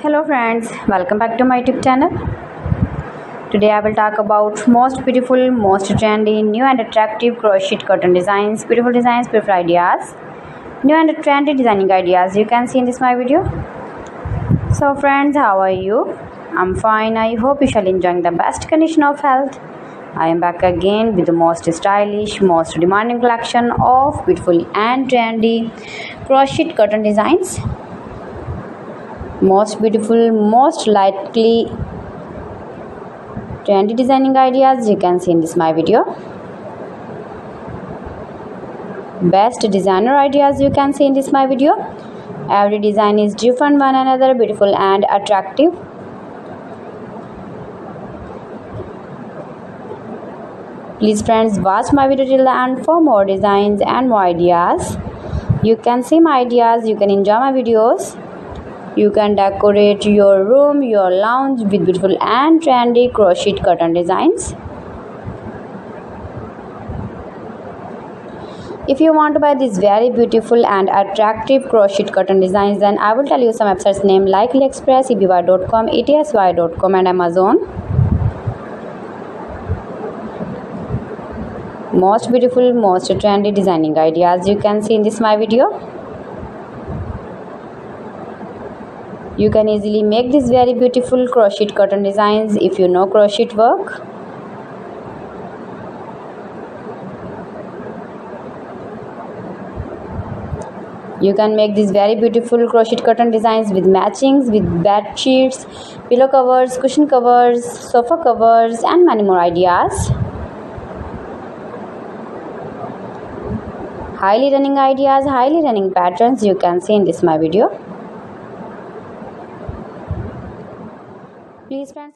Hello friends, welcome back to my YouTube channel. Today I will talk about most beautiful, most trendy, new and attractive crochet cotton designs, beautiful ideas, new and trendy designing ideas you can see in this my video. So friends, how are you? I'm fine. I hope you shall enjoying the best condition of health. I am back again with the most stylish, most demanding collection of beautiful and trendy crochet cotton designs. Most beautiful, most lightly trendy designing ideas you can see in this my video. Best designer ideas you can see in this my video. Every design is different one another, beautiful and attractive. Please friends, watch my video till the end for more designs and more ideas. You can see my ideas, you can enjoy my videos. You can decorate your room, your lounge with beautiful and trendy crochet cotton designs. If you want to buy these very beautiful and attractive crochet cotton designs, then I will tell you some websites name like AliExpress, eBay.com, ETSY.com and Amazon. Most beautiful, most trendy designing ideas you can see in this my video. You can easily make these very beautiful crochet cotton designs if you know crochet work. You can make these very beautiful crochet cotton designs with matchings, with bed sheets, pillow covers, cushion covers, sofa covers and many more ideas. Highly running ideas, highly running patterns you can see in this my video. Please friends,